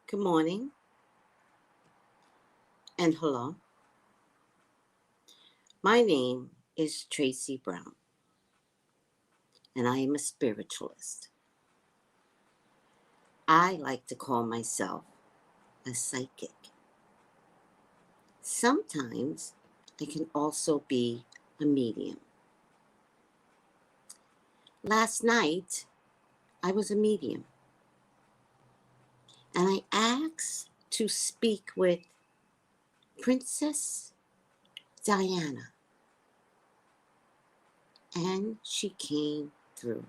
Good morning and hello. My name is Tracey Brown, and I am a spiritualist. I like to call myself a psychic. Sometimes I can also be a medium. Last night, I was a medium, and I asked to speak with Princess Diana, and she came through.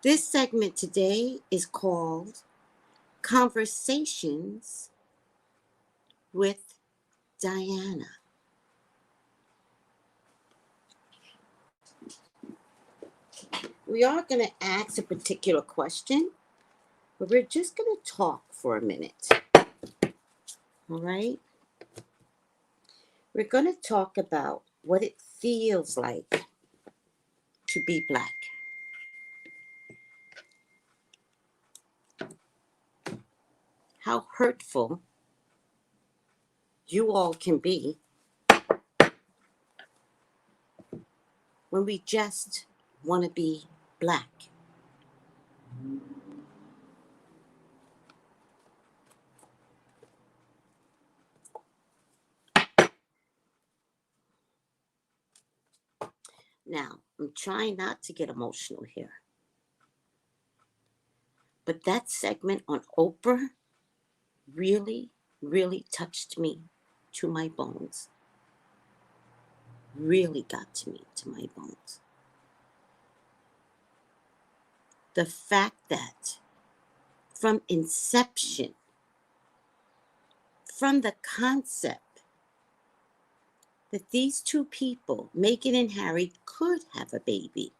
This segment today is called Conversations with Diana. We are going to ask a particular question, but we're just going to talk for a minute. All right? We're going to talk about what it feels like to be Black. How hurtful you all can be when we just want to be Black. Now, I'm trying not to get emotional here, but that segment on Oprah really, really touched me to my bones. Really got to me, to my bones. The fact that from inception, from the concept that these two people, Meghan and Harry, could have a baby.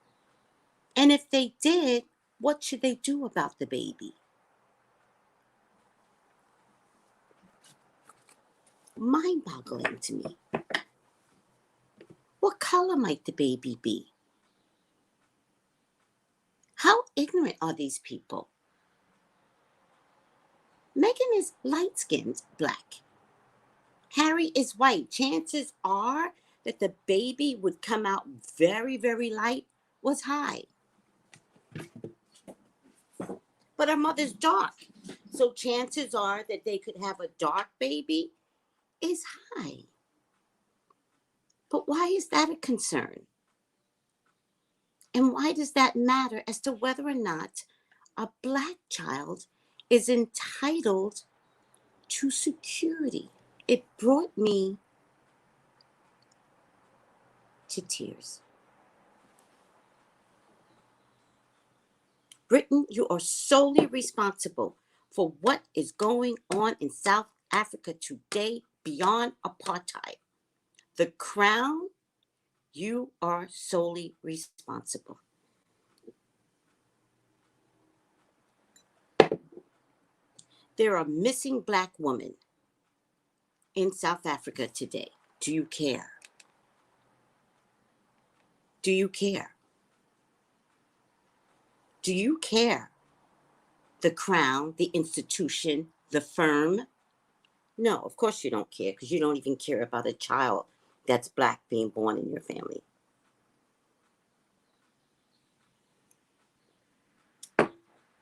And if they did, what should they do about the baby? Mind-boggling to me. What color might the baby be? How ignorant are these people? Meghan is light-skinned Black. Harry is white. Chances are that the baby would come out very, very light was high. But her mother's dark. So chances are that they could have a dark baby is high. But why is that a concern? And why does that matter as to whether or not a Black child is entitled to security? It brought me to tears. Britain, you are solely responsible for what is going on in South Africa today beyond apartheid. The Crown, you are solely responsible. There are missing Black women in South Africa today. Do you care? Do you care? Do you care? The Crown, the institution, the firm? No, of course you don't care, because you don't even care about a child that's Black being born in your family.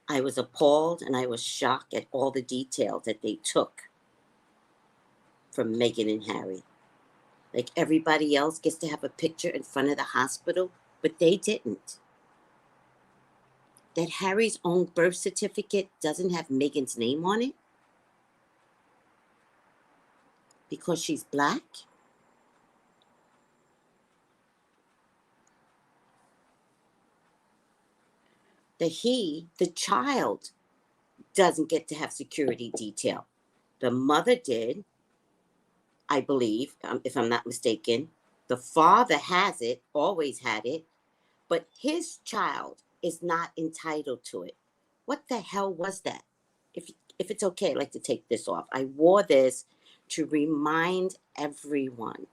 I was appalled and I was shocked at all the details that they took from Meghan and Harry. Like everybody else gets to have a picture in front of the hospital, but they didn't. That Harry's own birth certificate doesn't have Meghan's name on it because she's Black. That the child, doesn't get to have security detail. The mother did, I believe, if I'm not mistaken. The father has it, always had it, but his child is not entitled to it. What the hell was that? If it's okay, I'd like to take this off. I wore this to remind everyone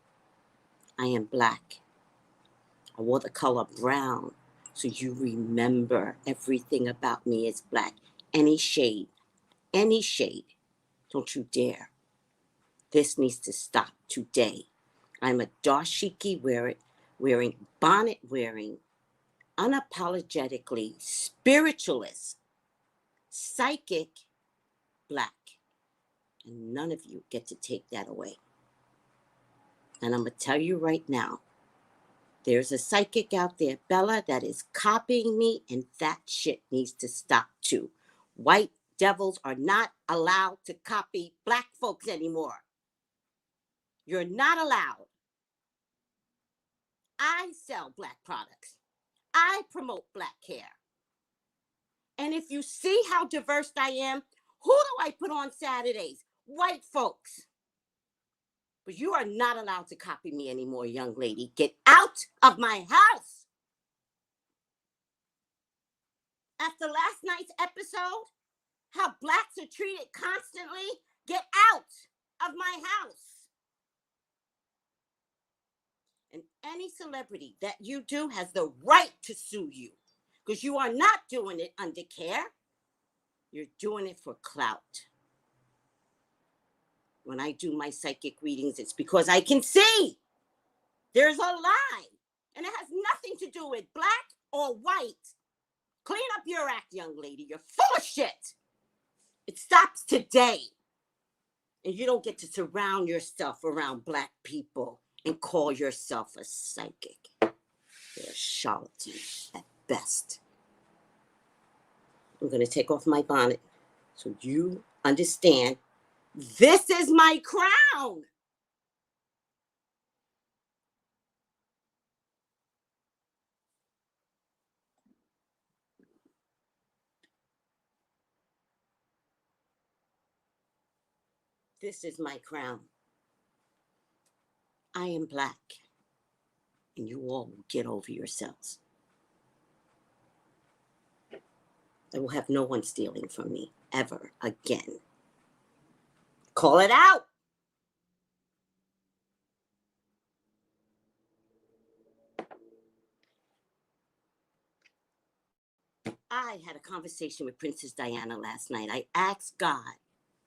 I am Black. I wore the color brown so you remember everything about me is Black. Any shade, any shade. Don't you dare. This needs to stop today. I'm a dashiki wearing, bonnet wearing, unapologetically spiritualist, psychic, black. And none of you get to take that away. And I'm going to tell you right now, there's a psychic out there, Bella, that is copying me, and that shit needs to stop too. White devils are not allowed to copy black folks anymore. You're not allowed. I sell black products. I promote black hair. And if you see how diverse I am, who do I put on Saturdays? White folks. But you are not allowed to copy me anymore, young lady. Get out of my house. After last night's episode, how blacks are treated constantly, get out of my house. And any celebrity that you do has the right to sue you, because you are not doing it under care. You're doing it for clout. When I do my psychic readings, it's because I can see there's a lie. And it has nothing to do with black or white. Clean up your act, young lady. You're full of shit. It stops today. And you don't get to surround yourself around black people and call yourself a psychic. You're a charlatan at best. I'm going to take off my bonnet so you understand this is my crown. This is my crown. I am black. And you all will get over yourselves. I will have no one stealing from me ever again. Call it out. I had a conversation with Princess Diana last night. I asked God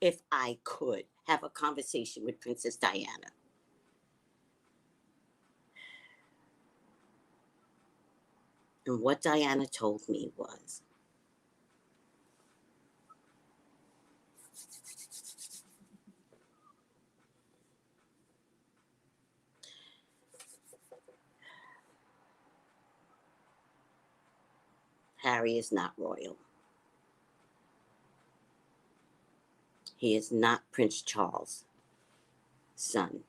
if I could have a conversation with Princess Diana. And what Diana told me was, Harry is not royal. He is not Prince Charles' son.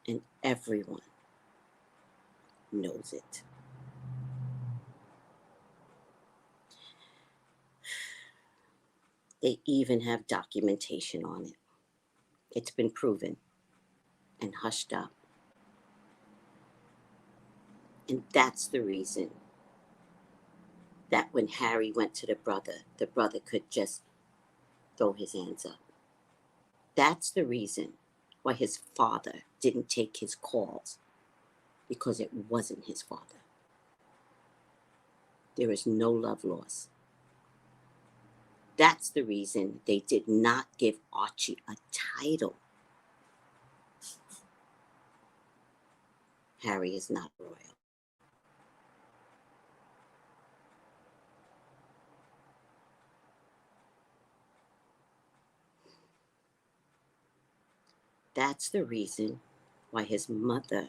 And everyone knows it. They even have documentation on it. It's been proven and hushed up. And that's the reason that when Harry went to the brother could just throw his hands up. That's the reason why his father didn't take his calls, because it wasn't his father. There is no love lost. That's the reason they did not give Archie a title. Harry is not royal. That's the reason why his mother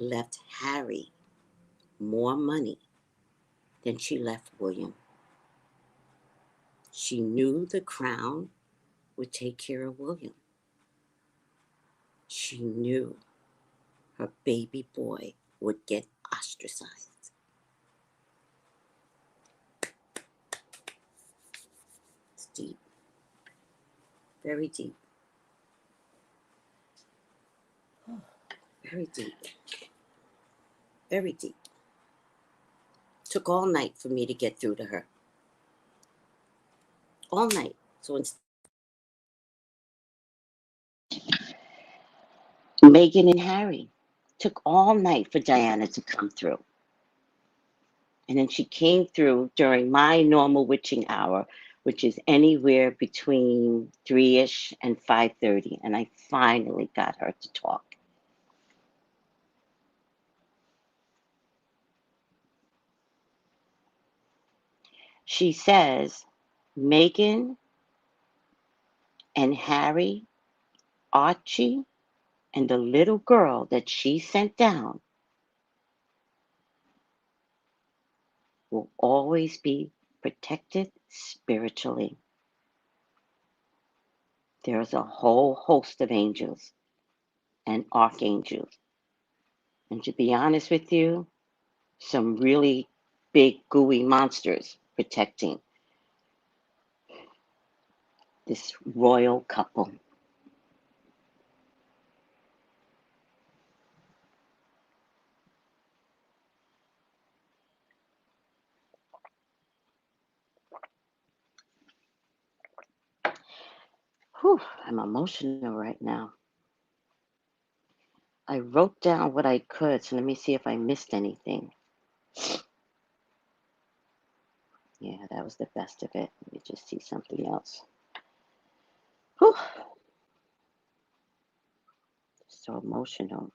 left Harry more money than she left William. She knew the crown would take care of William. She knew her baby boy would get ostracized. It's deep. Very deep. Very deep. Very deep. Took all night for me to get through to her. All night. So Meghan and Harry took all night for Diana to come through. And then she came through during my normal witching hour, which is anywhere between 3-ish and 5:30. And I finally got her to talk. She says, Meghan and Harry, Archie, and the little girl that she sent down will always be protected spiritually. There's a whole host of angels and archangels. And to be honest with you, some really big, gooey monsters protecting this royal couple. Whew, I'm emotional right now. I wrote down what I could, so let me see if I missed anything. Yeah, that was the best of it. Let me just see something else. Whew. So emotional.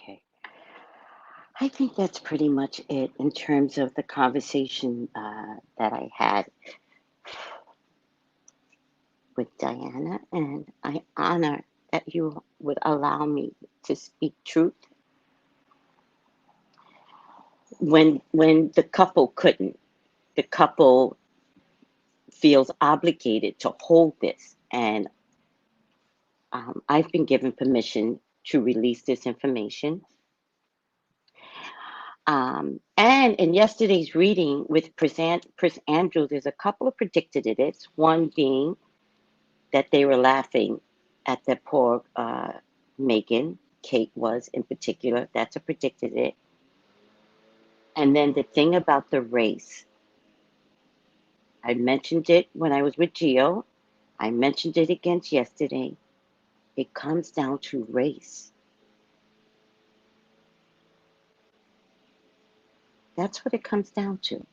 Okay. I think that's pretty much it in terms of the conversation that I had with Diana, and I honor that you would allow me to speak truth when the couple couldn't. The couple feels obligated to hold this, and I've been given permission to release this information. And in yesterday's reading with Prince Andrew, there's a couple of predicted edits. One being that they were laughing at the poor Meghan. Kate was in particular. That's a predicted it. And then the thing about the race. I mentioned it when I was with Gio. I mentioned it again yesterday. It comes down to race. That's what it comes down to.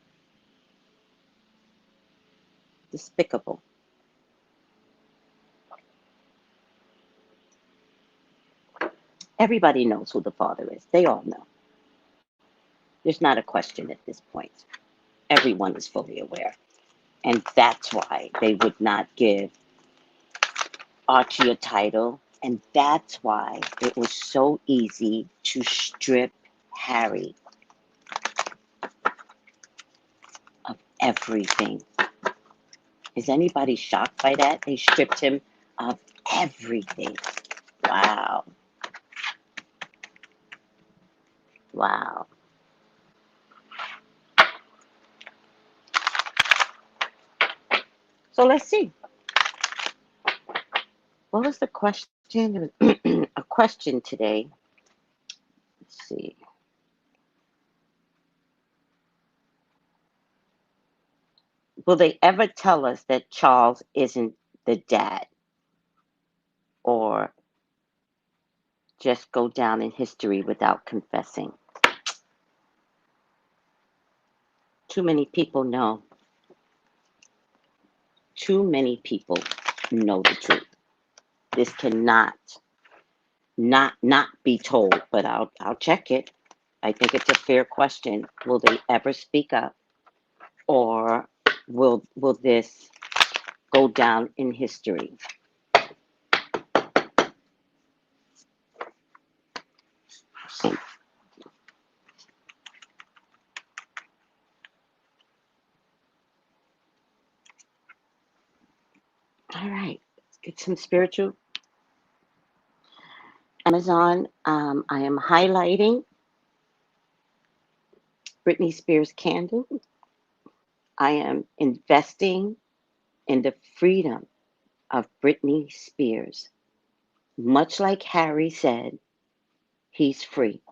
Despicable. Everybody knows who the father is. They all know. There's not a question at this point. Everyone is fully aware. And that's why they would not give Archie a title. And that's why it was so easy to strip Harry of everything. Is anybody shocked by that? They stripped him of everything. Wow. Wow. So let's see. What was the question? There was a question today. Let's see. Will they ever tell us that Charles isn't the dad? Or just go down in history without confessing? Too many people know. Too many people know the truth. This cannot not be told, but I'll check it. I think it's a fair question. Will they ever speak up, or will this go down in history? All right, let's get some spiritual. Amazon, I am highlighting Britney Spears candle. I am investing in the freedom of Britney Spears. Much like Harry said, he's free.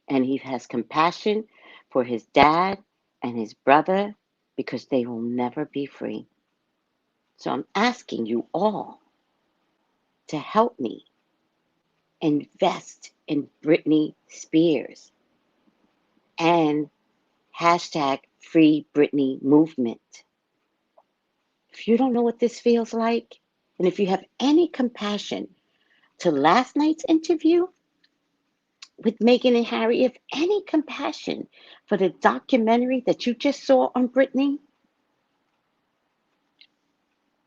And he has compassion for his dad and his brother because they will never be free. So I'm asking you all to help me invest in Britney Spears and hashtag Free Britney movement. If you don't know what this feels like, and if you have any compassion to last night's interview with Meghan and Harry, if any compassion for the documentary that you just saw on Britney,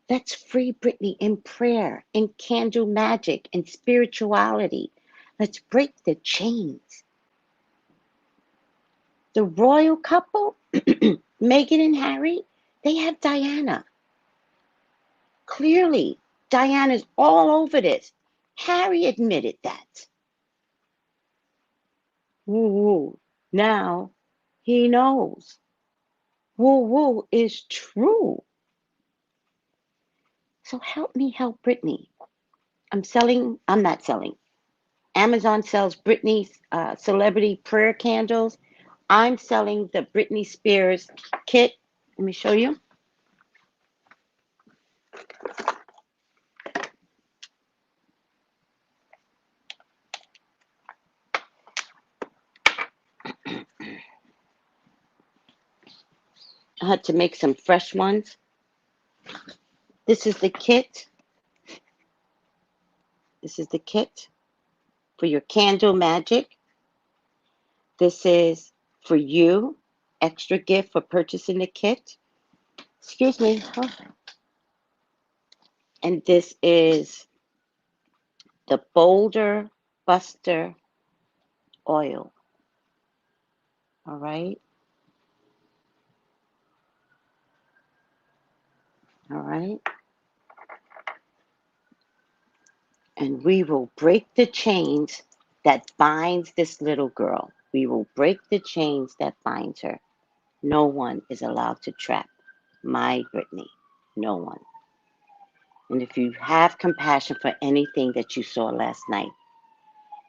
let's free Britney in prayer, in candle magic, in spirituality. Let's break the chains. The royal couple, Meghan and Harry, they have Diana. Clearly, Diana's all over this. Harry admitted that. Woo woo. Now he knows. Woo woo is true. So help me help Britney. I'm not selling. Amazon sells Britney's celebrity prayer candles. I'm selling the Britney Spears kit. Let me show you. I had to make some fresh ones. This is the kit. This is the kit for your candle magic. This is for you, extra gift for purchasing the kit. Excuse me. Oh. And this is the Boulder Buster oil. All right. All right. And we will break the chains that binds this little girl. We will break the chains that binds her. No one is allowed to trap my Britney. No one. And if you have compassion for anything that you saw last night,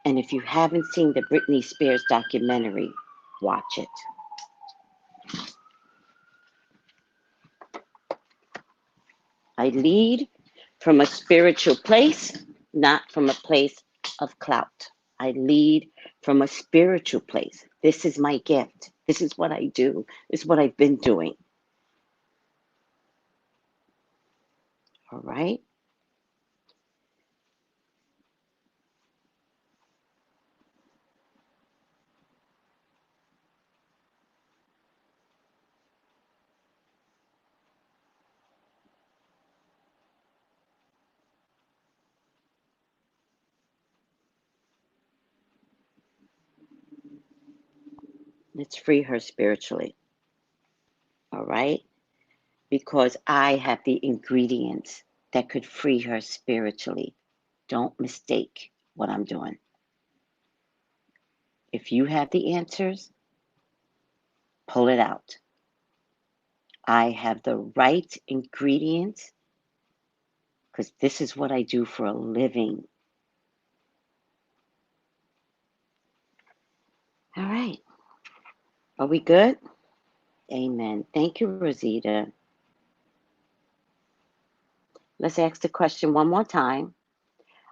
and if you haven't seen the Britney Spears documentary, watch it. I lead from a spiritual place, not from a place of clout. I lead from a spiritual place. This is my gift. This is what I do. This is what I've been doing. All right? Let's free her spiritually. All right? Because I have the ingredients that could free her spiritually. Don't mistake what I'm doing. If you have the answers, pull it out. I have the right ingredients because this is what I do for a living. All right. Are we good? Amen. Thank you, Rosita. Let's ask the question one more time.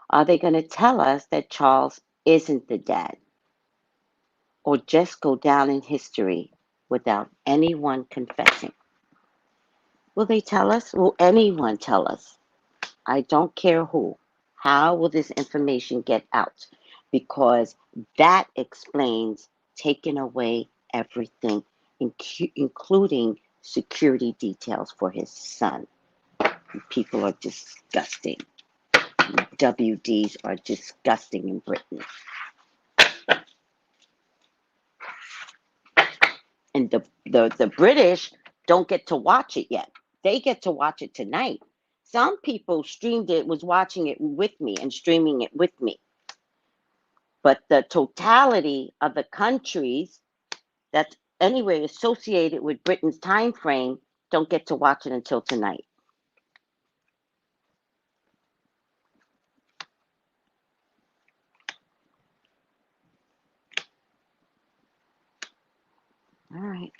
Are they going to tell us that Charles isn't the dad? Or just go down in history without anyone confessing? Will they tell us? Will anyone tell us? I don't care who. How will this information get out? Because that explains taking away everything, including security details for his son. People are disgusting. WDs are disgusting in Britain. And the British don't get to watch it yet. They get to watch it tonight. Some people was watching it with me and streaming it with me. But the totality of the countries that's anyway associated with Britain's time frame don't get to watch it until tonight. All right.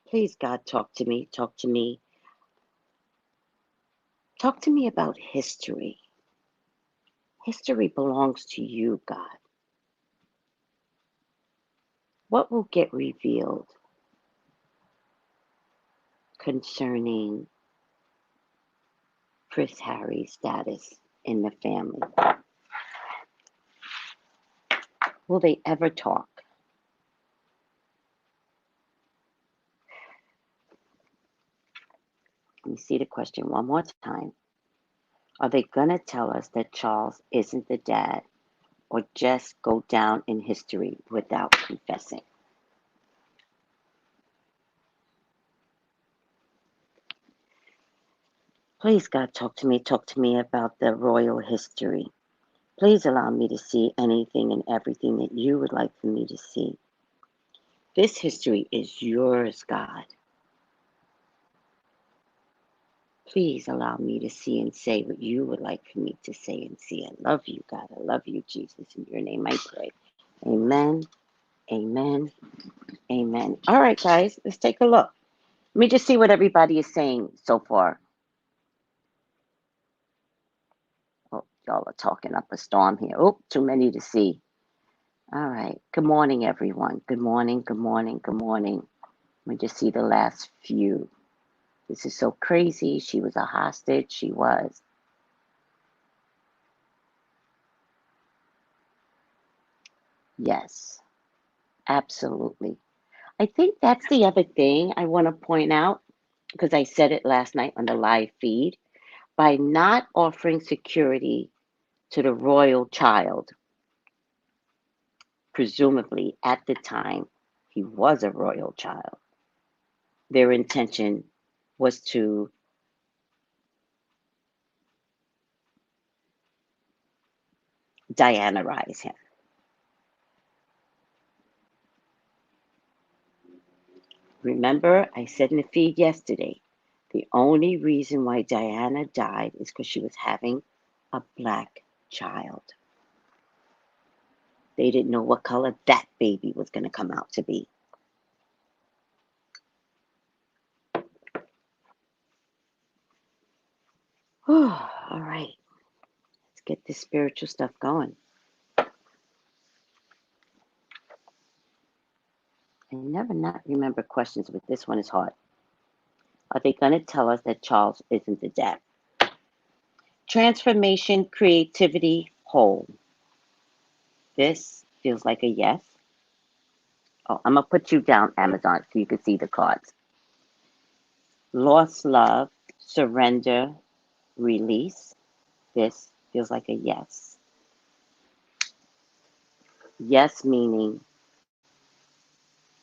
Please, God, talk to me. Talk to me. Talk to me about history. History belongs to you, God. What will get revealed concerning Prince Harry's status in the family? Will they ever talk? Let me see the question one more time. Are they going to tell us that Charles isn't the dad, or just go down in history without confessing? Please, God, talk to me about the royal history. Please allow me to see anything and everything that you would like for me to see. This history is yours, God. Please allow me to see and say what you would like for me to say and see. I love you, God. I love you, Jesus. In your name I pray. Amen, amen, amen. All right, guys, let's take a look. Let me just see what everybody is saying so far. Oh, y'all are talking up a storm here. Oh, too many to see. All right. Good morning, everyone. Good morning, good morning, good morning. Let me just see the last few. This is so crazy. She was a hostage. She was. Yes, absolutely. I think that's the other thing I want to point out, because I said it last night on the live feed. By not offering security to the royal child, presumably at the time he was a royal child, their intention was to Dianarize him. Remember, I said in the feed yesterday, the only reason why Diana died is because she was having a black child. They didn't know what color that baby was going to come out to be. All right, let's get this spiritual stuff going. I never not remember questions, but this one is hard. Are they going to tell us that Charles isn't the dad? Transformation, creativity, whole. This feels like a yes. Oh, I'm going to put you down, Amazon, so you can see the cards. Lost love, surrender, release. This feels like a yes. Yes meaning,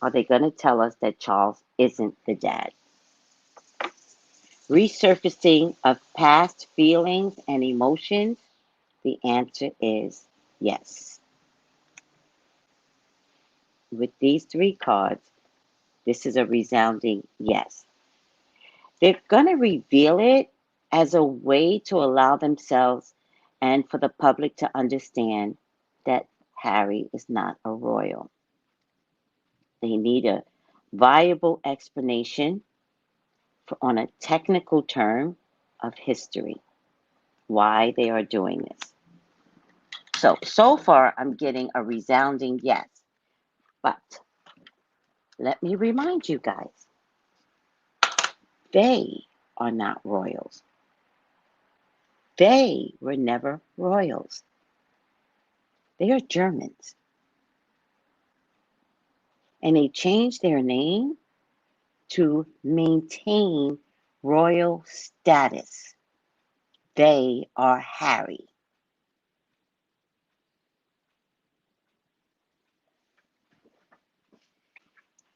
are they going to tell us that Charles isn't the dad? Resurfacing of past feelings and emotions. The answer is yes. With these three cards, this is a resounding yes. They're going to reveal it as a way to allow themselves and for the public to understand that Harry is not a royal. They need a viable explanation on a technical term of history, why they are doing this. So far, I'm getting a resounding yes. But let me remind you guys, they are not royals. They were never royals. They are Germans. And they changed their name to maintain royal status. They are Harry.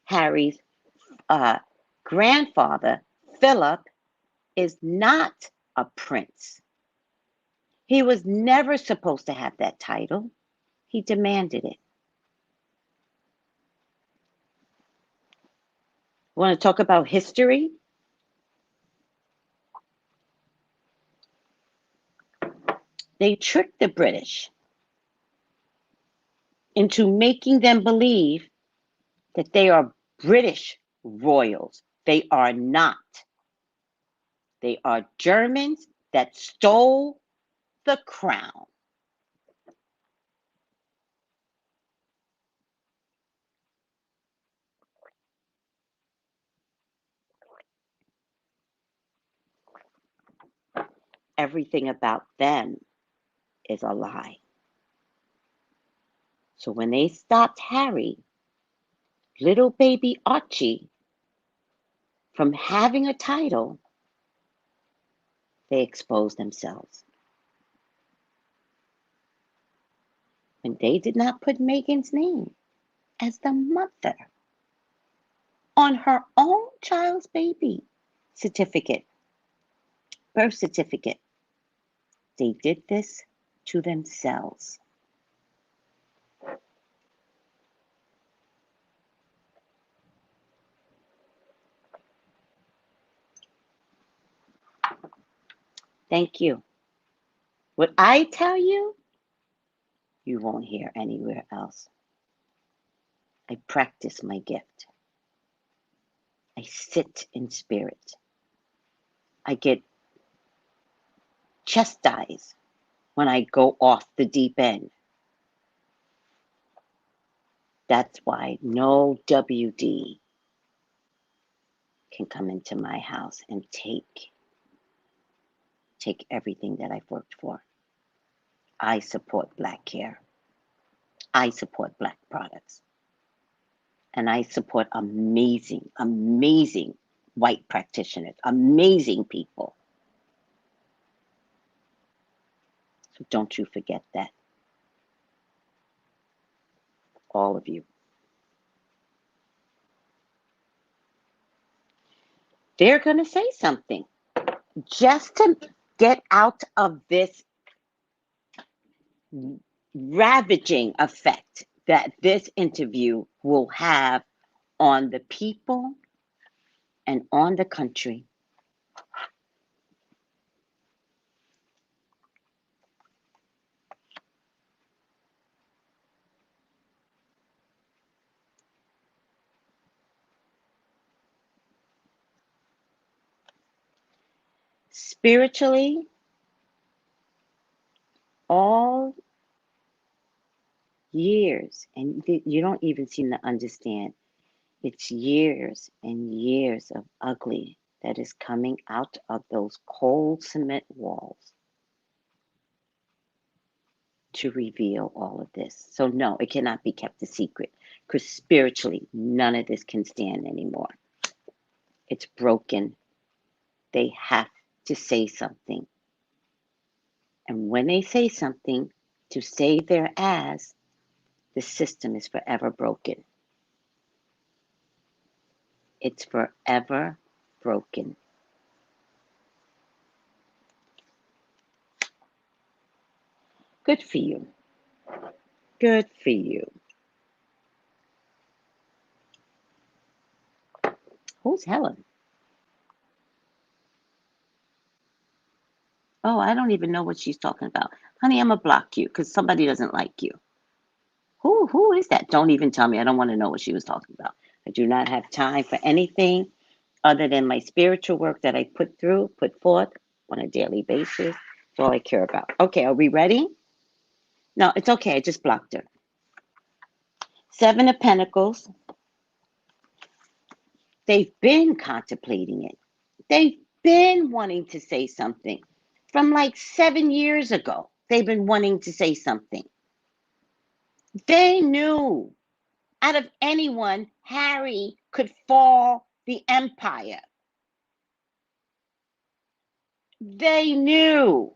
Harry's grandfather, Philip, is not a prince. He was never supposed to have that title. He demanded it. Want to talk about history? They tricked the British. into making them believe that they are British royals. They are not. They are Germans that stole the crown. Everything about them is a lie. So when they stopped Harry, little baby Archie, from having a title, they exposed themselves. And they did not put Meghan's name as the mother on her own child's baby certificate, birth certificate. They did this to themselves. Thank you. What I tell you, you won't hear anywhere else. I practice my gift. I sit in spirit. I get chastised when I go off the deep end. That's why no WD can come into my house and take everything that I've worked for. I support Black care. I support Black products. And I support amazing, amazing white practitioners, amazing people. So don't you forget that. All of you. They're going to say something just to get out of this ravaging effect that this interview will have on the people and on the country. Spiritually, all years, and you don't even seem to understand, it's years and years of ugly that is coming out of those cold cement walls to reveal all of this. So no, it cannot be kept a secret, because spiritually, none of this can stand anymore. It's broken. They have to say something. And when they say something to save their ass, the system is forever broken. It's forever broken. Good for you. Good for you. Who's Helen? Oh, I don't even know what she's talking about. Honey, I'm going to block you because somebody doesn't like you. Who is that? Don't even tell me. I don't want to know what she was talking about. I do not have time for anything other than my spiritual work that I put forth on a daily basis. That's all I care about. Okay, are we ready? No, it's okay. I just blocked her. Seven of Pentacles. They've been contemplating it. They've been wanting to say something. From like 7 years ago, they've been wanting to say something. They knew out of anyone, Harry could fall the empire. They knew.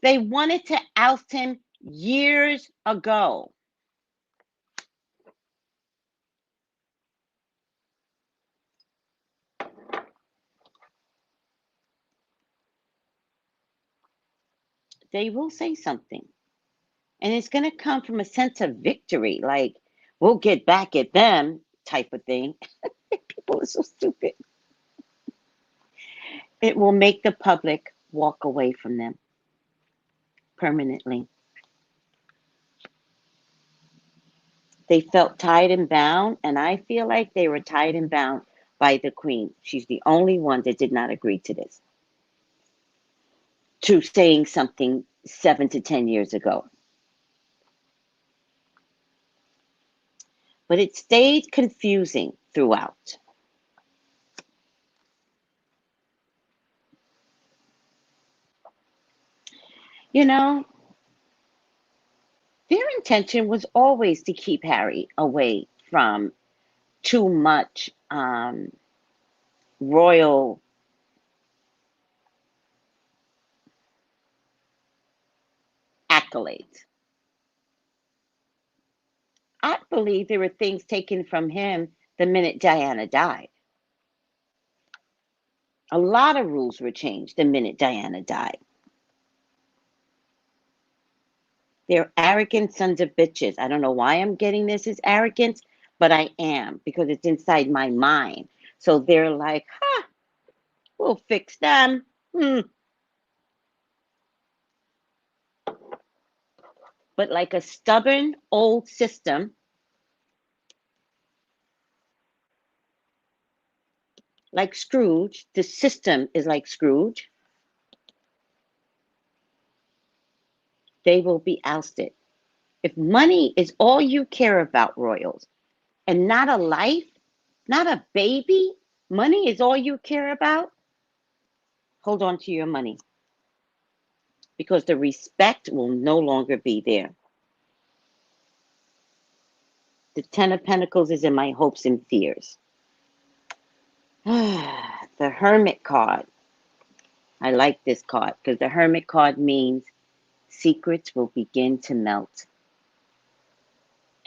They wanted to oust him years ago. They will say something. And it's going to come from a sense of victory, like, we'll get back at them type of thing. People are so stupid. It will make the public walk away from them permanently. They felt tied and bound, and I feel like they were tied and bound by the Queen. She's the only one that did not agree to this, to saying something 7 to 10 years ago. But it stayed confusing throughout. You know, their intention was always to keep Harry away from too much royal accolades. I believe there were things taken from him the minute Diana died. A lot of rules were changed the minute Diana died. They're arrogant sons of bitches. I don't know why I'm getting this as arrogance, but I am, because it's inside my mind. So they're like, we'll fix them. But like a stubborn old system, like Scrooge, the system is like Scrooge, they will be ousted. If money is all you care about, royals, and not a life, not a baby, money is all you care about, hold on to your money, because the respect will no longer be there. The Ten of Pentacles is in my hopes and fears. The Hermit card. I like this card because the Hermit card means secrets will begin to melt.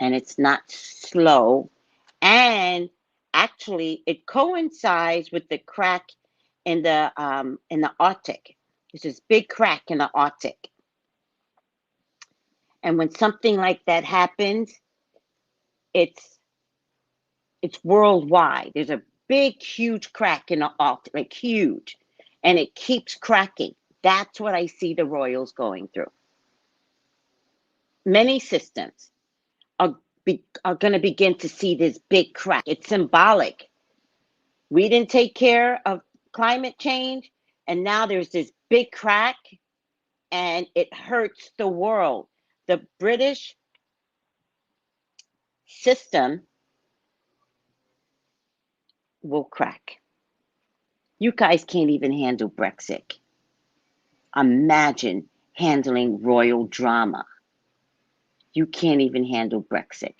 And it's not slow. And actually, it coincides with the crack in the Arctic. There's this big crack in the Arctic. And when something like that happens, it's worldwide. There's a big, huge crack in the Arctic, like huge. And it keeps cracking. That's what I see the royals going through. Many systems are going to begin to see this big crack. It's symbolic. We didn't take care of climate change, and now there's this big crack, and it hurts the world. The British system will crack. You guys can't even handle Brexit. Imagine handling royal drama. You can't even handle Brexit.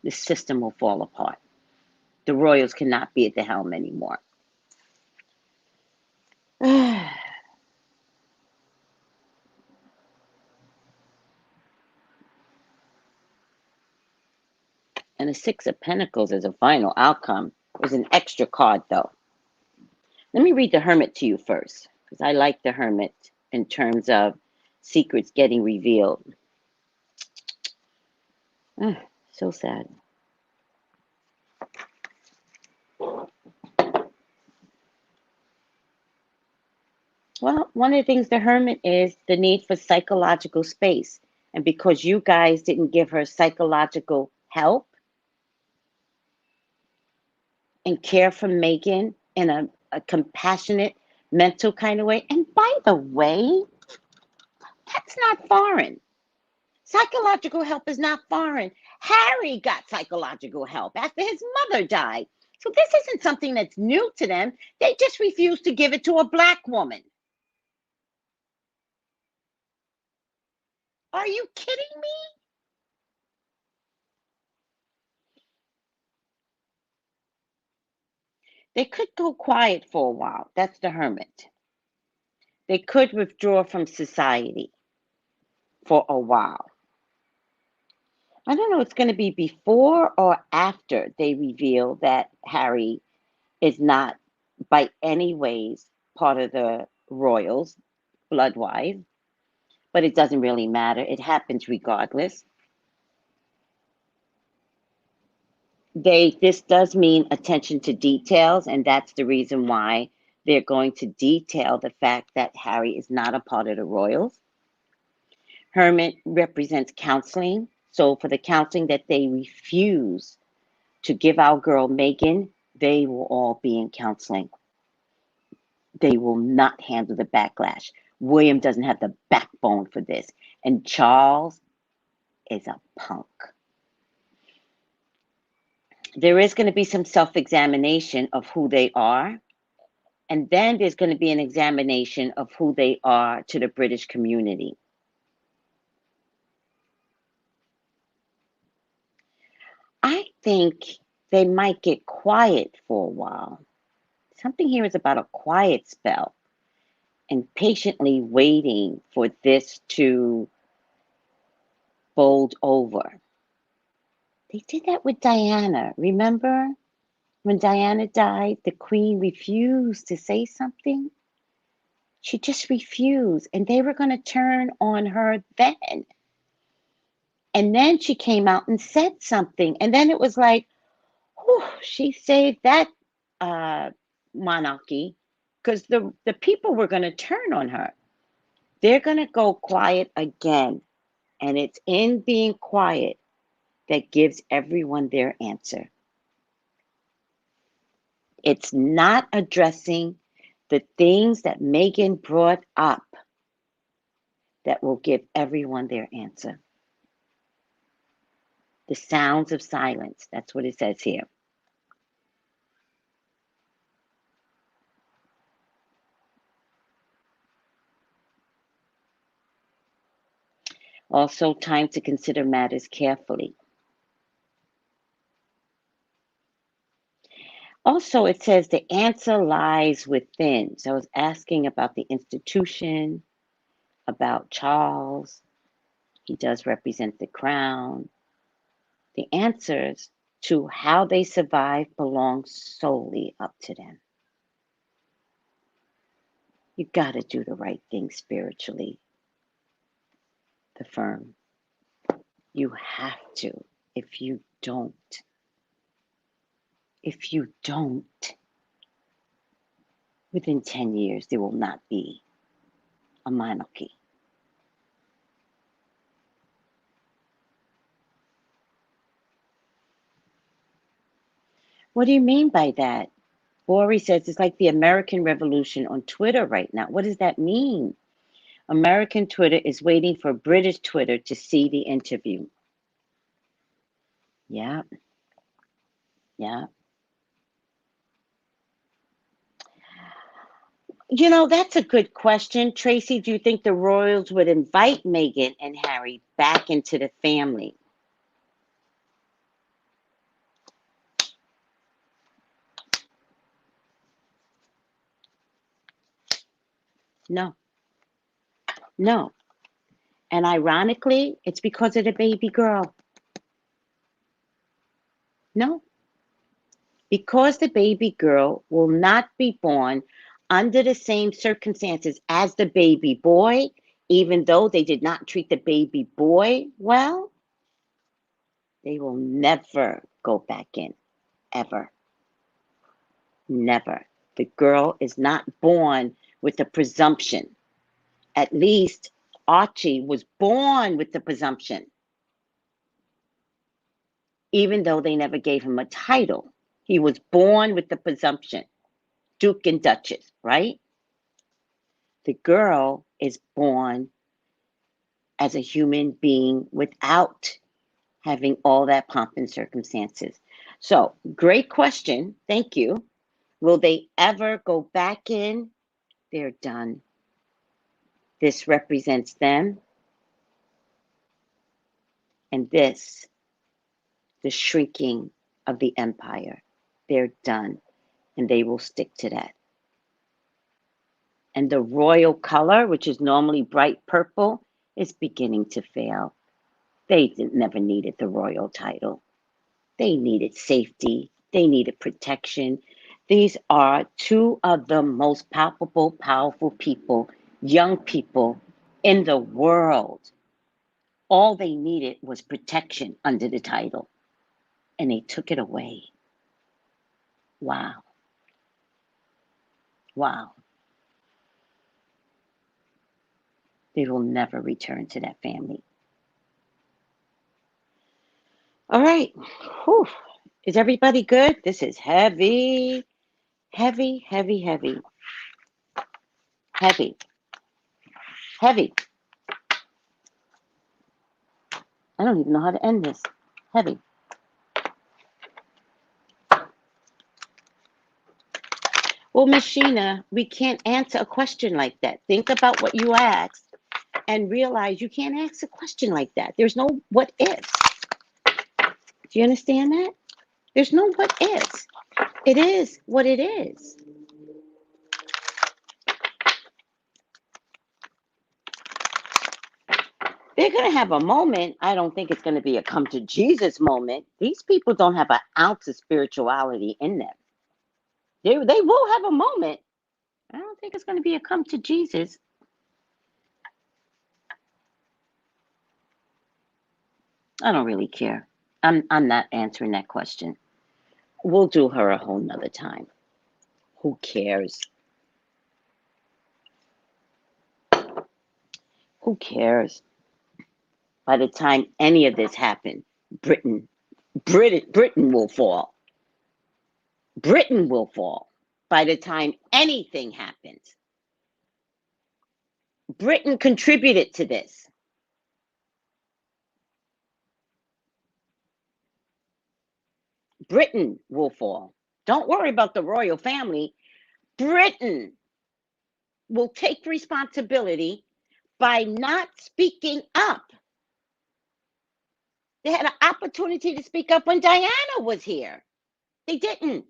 The system will fall apart. The royals cannot be at the helm anymore. And the Six of Pentacles as a final outcome is an extra card, though. Let me read the Hermit to you first, because I like the Hermit in terms of secrets getting revealed. So sad. Well, one of the things the Hermit is the need for psychological space. And because you guys didn't give her psychological help and care for Meghan in a compassionate, mental kind of way. And by the way, that's not foreign. Psychological help is not foreign. Harry got psychological help after his mother died. So this isn't something that's new to them. They just refuse to give it to a black woman. Are you kidding me? They could go quiet for a while. That's the Hermit. They could withdraw from society for a while. I don't know, it's going to be before or after they reveal that Harry is not by any ways part of the royals, blood-wise, but it doesn't really matter. It happens regardless. This does mean attention to details, and that's the reason why they're going to detail the fact that Harry is not a part of the royals. Hermit represents counseling. So for the counseling that they refuse to give our girl Megan, they will all be in counseling. They will not handle the backlash. William doesn't have the backbone for this. And Charles is a punk. There is going to be some self-examination of who they are. And then there's going to be an examination of who they are to the British community. I think they might get quiet for a while. Something here is about a quiet spell and patiently waiting for this to fold over. They did that with Diana. Remember when Diana died, the queen refused to say something? She just refused, and they were going to turn on her then. And then she came out and said something, and then it was like, whew, she saved that monarchy, because the people were going to turn on her. They're going to go quiet again, and it's in being quiet that gives everyone their answer. It's not addressing the things that Megan brought up that will give everyone their answer. The sounds of silence, that's what it says here. Also, time to consider matters carefully. Also, it says the answer lies within. So I was asking about the institution, about Charles. He does represent the crown. The answers to how they survive belong solely up to them. You got to do the right thing spiritually, the firm. You have to. If you don't, within 10 years, there will not be a monarchy. What do you mean by that? Bori says it's like the American Revolution on Twitter right now. What does that mean? American Twitter is waiting for British Twitter to see the interview. Yeah. Yeah. You know, that's a good question. Tracy, do you think the royals would invite Meghan and Harry back into the family? No. No. And ironically, it's because of the baby girl. No. Because the baby girl will not be born under the same circumstances as the baby boy, even though they did not treat the baby boy well, they will never go back in, ever. Never. The girl is not born with the presumption. At least Archie was born with the presumption, even though they never gave him a title. He was born with the presumption, Duke and Duchess, right? The girl is born as a human being without having all that pomp and circumstances. So, great question. Thank you. Will they ever go back in? They're done. This represents them. And this, the shrinking of the empire. They're done. And they will stick to that. And the royal color, which is normally bright purple, is beginning to fail. They never needed the royal title. They needed safety. They needed protection. These are two of the most palpable, powerful people, young people in the world. All they needed was protection under the title, and they took it away. Wow. Wow. It will never return to that family. All right. Whew. Is everybody good? This is heavy, heavy, heavy, heavy, heavy, heavy. I don't even know how to end this. Heavy. Well, Miss Sheena, we can't answer a question like that. Think about what you asked and realize you can't ask a question like that. There's no what ifs. Do you understand that? There's no what ifs. It is what it is. They're going to have a moment. I don't think it's going to be a come to Jesus moment. These people don't have an ounce of spirituality in them. They will have a moment. I don't think it's going to be a come to Jesus. I don't really care. I'm not answering that question. We'll do her a whole nother time. Who cares? Who cares? By the time any of this happened, Britain will fall. Britain will fall. By the time anything happens, Britain contributed to this. Britain will fall. Don't worry about the royal family. Britain will take responsibility by not speaking up. They had an opportunity to speak up when Diana was here. They didn't.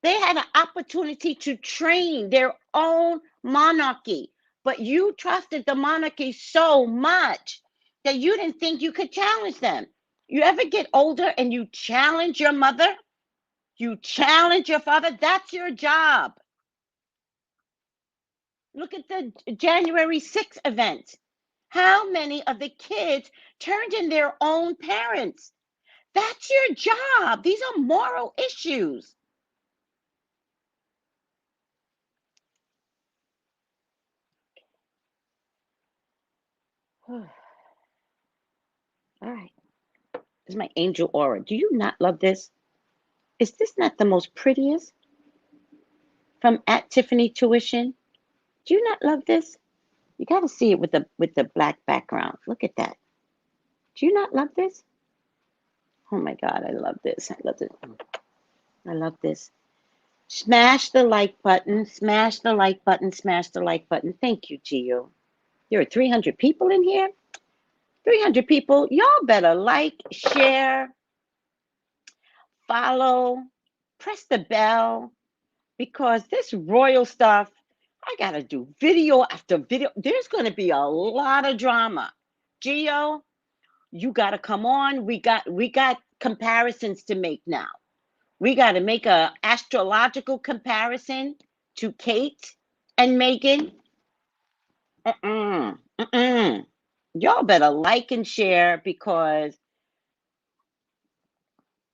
They had an opportunity to train their own monarchy, but you trusted the monarchy so much that you didn't think you could challenge them. You ever get older and you challenge your mother? You challenge your father? That's your job. Look at the January 6th event. How many of the kids turned in their own parents? That's your job. These are moral issues. All right. This is my angel aura. Do you not love this? Is this not the most prettiest? From at Tiffany Tuition. Do you not love this? You got to see it with the black background. Look at that. Do you not love this? Oh my God, I love this. I love it. I love this. Smash the like button. Smash the like button. Smash the like button. Thank you, Gio. There are 300 people in here. 300 people. Y'all better like, share, follow, press the bell, because this royal stuff, I got to do video after video. There's going to be a lot of drama. Gio, you got to come on. We got comparisons to make now. We got to make a astrological comparison to Kate and Meghan. Y'all better like and share, because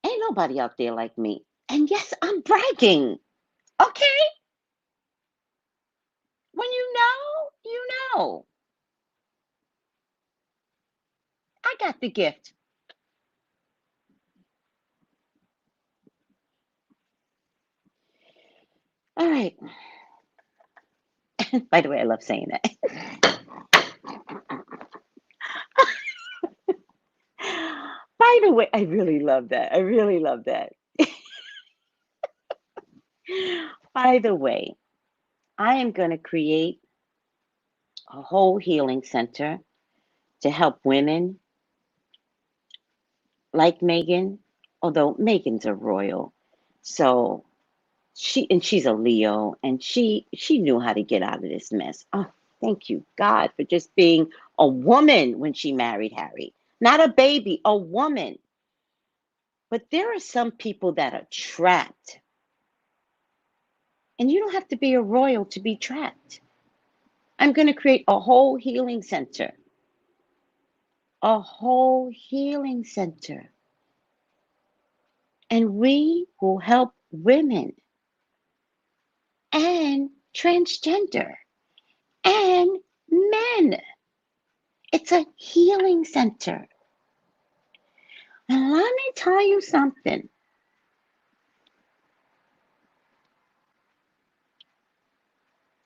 ain't nobody out there like me. And yes, I'm bragging. Okay? When you know, you know. I got the gift. All right. By the way, I love saying that. By the way, I really love that. I really love that. By the way, I am going to create a whole healing center to help women like Meghan, although Meghan's a royal. So she's a Leo, and she knew how to get out of this mess. Oh, thank you, God, for just being a woman when she married Harry. Not a baby, a woman. But there are some people that are trapped. And you don't have to be a royal to be trapped. I'm going to create a whole healing center. A whole healing center. And we will help women and transgender and Men. It's a healing center. And let me tell you something.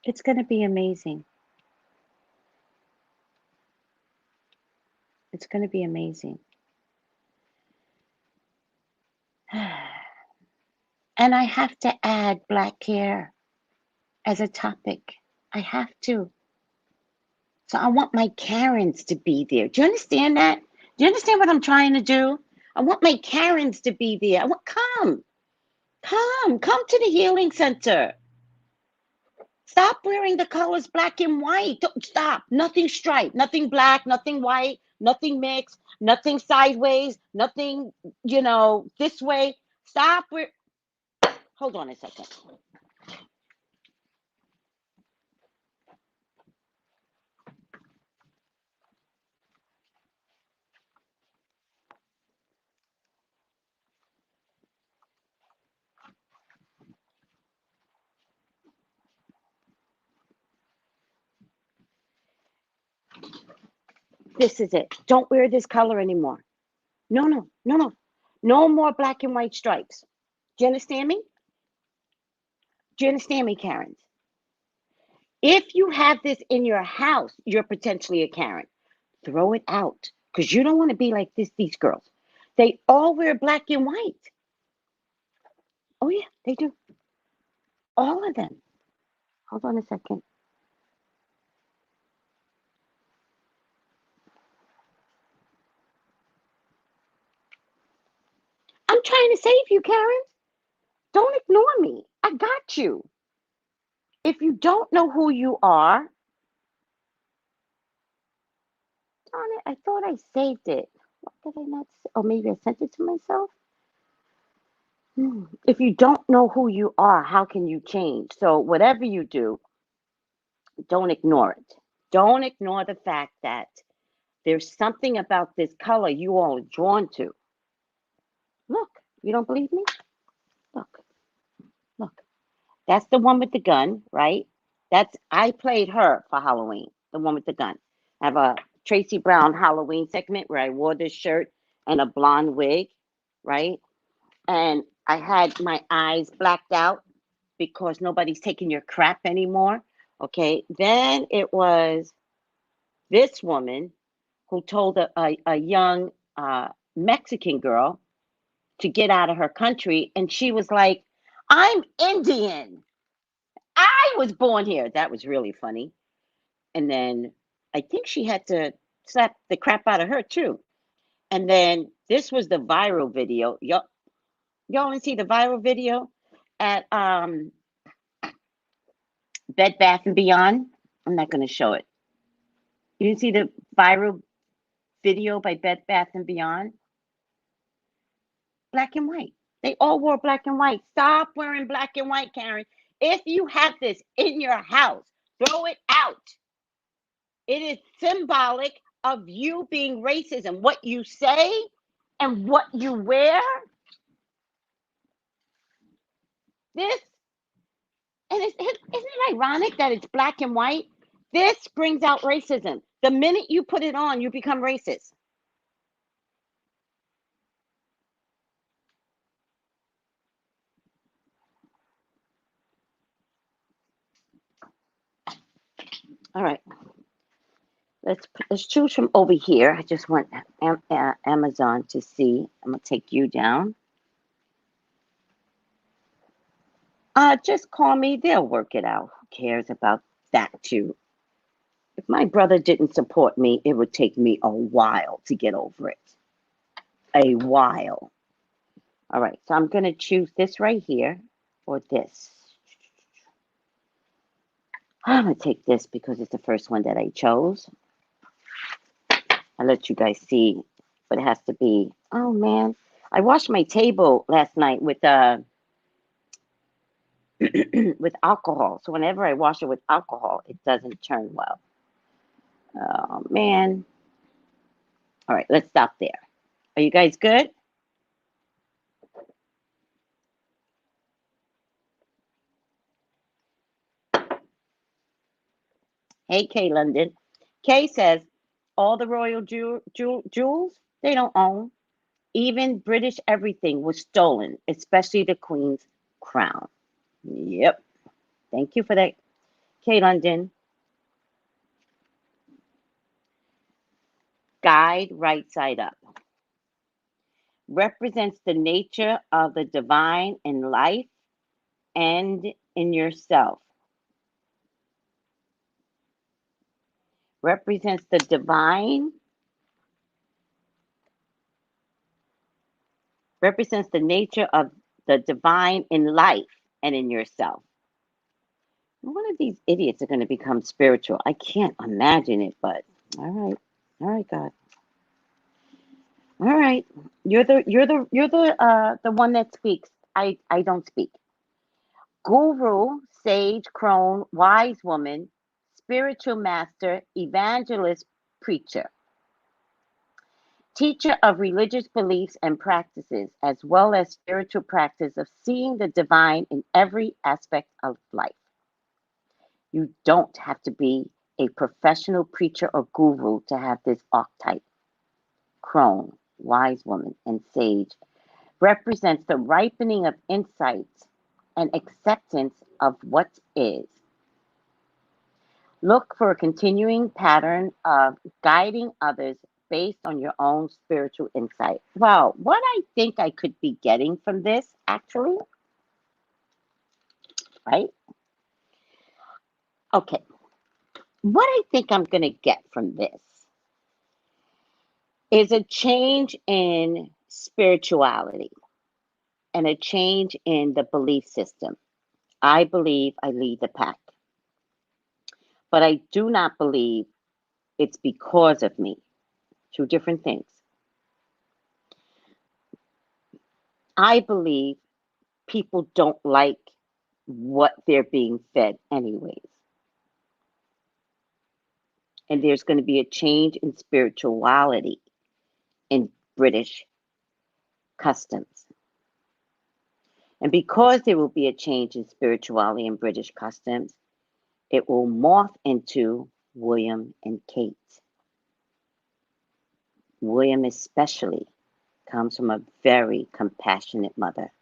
It's going to be amazing. It's going to be amazing. And I have to add black hair as a topic. I have to. So I want my Karens to be there. Do you understand that? Do you understand what I'm trying to do? I want my Karens to be there. I want, come to the healing center. Stop wearing the colors black and white. Don't, stop. Nothing striped, nothing black, nothing white, nothing mixed, nothing sideways, nothing, this way. Stop. Hold on a second. This is it. Don't wear this color anymore. No. No more black and white stripes. Do you understand me? Do you understand me, Karen? If you have this in your house, you're potentially a Karen. Throw it out because you don't want to be like these girls. They all wear black and white. Oh, yeah, they do. All of them. Hold on a second. I'm trying to save you, Karen. Don't ignore me. I got you. If you don't know who you are, darn it, I thought I saved it. What did I not? Oh, maybe I sent it to myself. If you don't know who you are, how can you change? So whatever you do, don't ignore it. Don't ignore the fact that there's something about this color you all are drawn to. Look, you don't believe me? Look. That's the one with the gun, right? I played her for Halloween, the one with the gun. I have a Tracey Brown Halloween segment where I wore this shirt and a blonde wig, right? And I had my eyes blacked out because nobody's taking your crap anymore. Okay. Then it was this woman who told a young Mexican girl to get out of her country. And she was like, I'm Indian. I was born here. That was really funny. And then I think she had to slap the crap out of her too. And then this was the viral video. Y'all want to see the viral video at Bed Bath and Beyond? I'm not going to show it. You didn't see the viral video by Bed Bath and Beyond? Black and white. They all wore black and white. Stop wearing black and white, Karen. If you have this in your house, throw it out. It is symbolic of you being racist and what you say and what you wear. This, and isn't it ironic that it's black and white? This brings out racism. The minute you put it on, you become racist. All right. Let's choose from over here. I just want Amazon to see. I'm gonna take you down. Just call me. They'll work it out. Who cares about that too? If my brother didn't support me, it would take me a while to get over it. A while. All right, so I'm going to choose this right here or this. I'm going to take this because it's the first one that I chose. I'll let you guys see what it has to be. Oh, man. I washed my table last night with with alcohol. So whenever I wash it with alcohol, it doesn't turn well. Oh, man. All right, let's stop there. Are you guys good? Hey, Kay London. Kay says, all the royal jewels they don't own. Even British everything was stolen, especially the Queen's crown. Yep. Thank you for that, Kay London. Guide right side up. Represents the nature of the divine in life and in yourself. Represents the divine. Represents the nature of the divine in life and in yourself. One of these idiots are going to become spiritual. I can't imagine it, but all right, God. All right, you're the one that speaks. I don't speak. Guru, sage, crone, wise woman, spiritual master, evangelist, preacher, teacher of religious beliefs and practices, as well as spiritual practice of seeing the divine in every aspect of life. You don't have to be a professional preacher or guru to have this archetype. Crone, wise woman, and sage represents the ripening of insights and acceptance of what is. Look for a continuing pattern of guiding others based on your own spiritual insight. Wow, what I think I could be getting from this, actually, right? Okay, what I think I'm going to get from this is a change in spirituality and a change in the belief system. I believe I lead the pack, but I do not believe it's because of me. Two different things. I believe people don't like what they're being fed anyways. And there's going to be a change in spirituality in British customs. And because there will be a change in spirituality in British customs, it will morph into William and Kate. William especially comes from a very compassionate mother.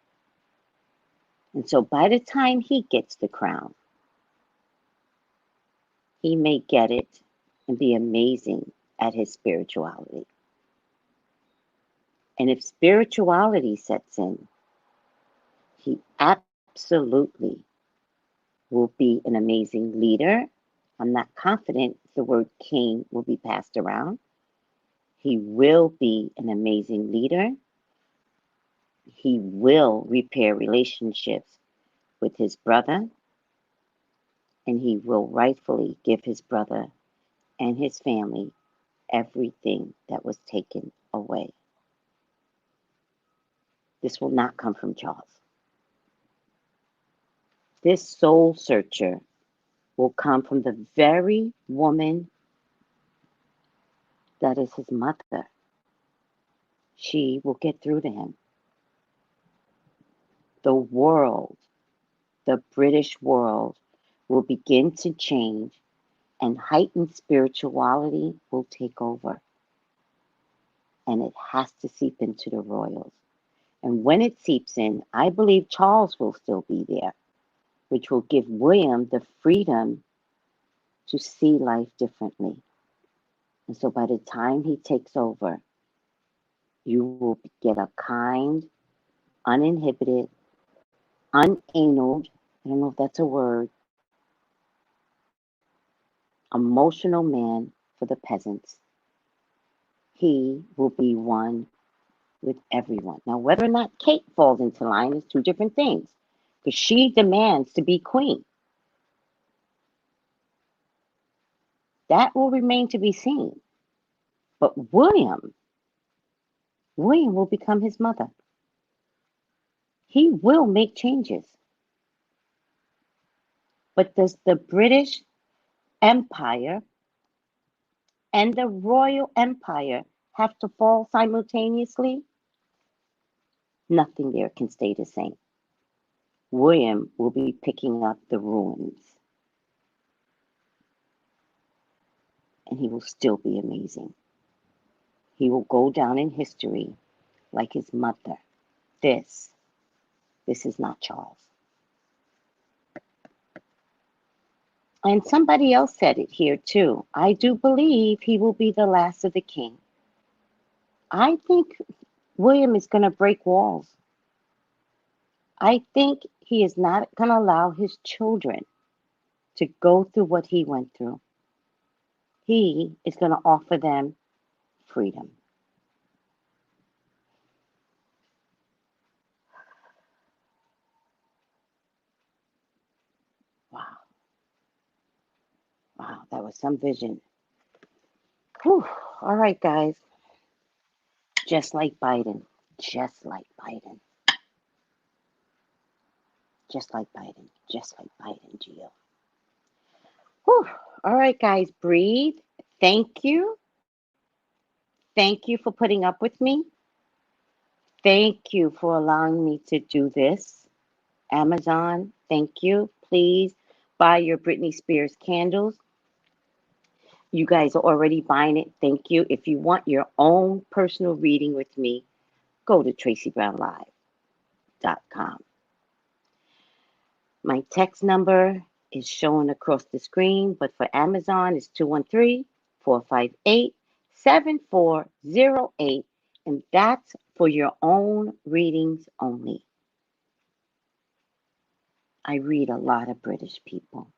And so by the time he gets the crown, he may get it and be amazing at his spirituality. And if spirituality sets in, he absolutely will be an amazing leader. I'm not confident the word king will be passed around. He will be an amazing leader. He will repair relationships with his brother, and he will rightfully give his brother and his family everything that was taken away. This will not come from Charles. This soul searcher will come from the very woman that is his mother. She will get through to him. The world, the British world, will begin to change, and heightened spirituality will take over. And it has to seep into the royals. And when it seeps in, I believe Charles will still be there, which will give William the freedom to see life differently. And so by the time he takes over, you will get a kind, uninhibited, unanaled, I don't know if that's a word, emotional man for the peasants. He will be one with everyone. Now, whether or not Kate falls into line is two different things, because she demands to be queen. That will remain to be seen. But William will become his mother. He will make changes. But does the British Empire and the Royal Empire have to fall simultaneously? Nothing there can stay the same. William will be picking up the ruins. and he will still be amazing. He will go down in history like his mother. This is not Charles. And somebody else said it here too. I do believe he will be the last of the king. I think William is going to break walls. I think he is not going to allow his children to go through what he went through. He is going to offer them freedom. Wow. Wow, that was some vision. Whew. All right, guys. Just like Biden. Just like Biden. Just like Biden. Just like Biden, Gio. Whew. All right, guys. Breathe. Thank you. Thank you for putting up with me. Thank you for allowing me to do this. Amazon, thank you. Please buy your Britney Spears candles. You guys are already buying it. Thank you. If you want your own personal reading with me, go to TraceyBrownlive.com. My text number is showing across the screen, but for Amazon, it's 213-458-7408, and that's for your own readings only. I read a lot of British people,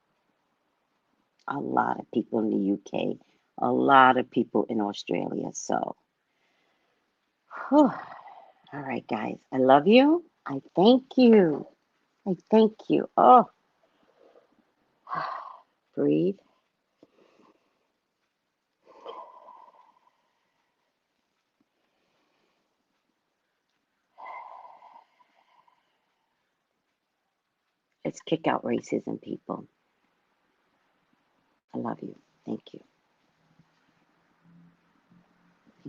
a lot of people in the UK, a lot of people in Australia. So, whew. All right, guys, I love you. I thank you. I thank you. Oh, breathe. Let's kick out racism, people. I love you. Thank you.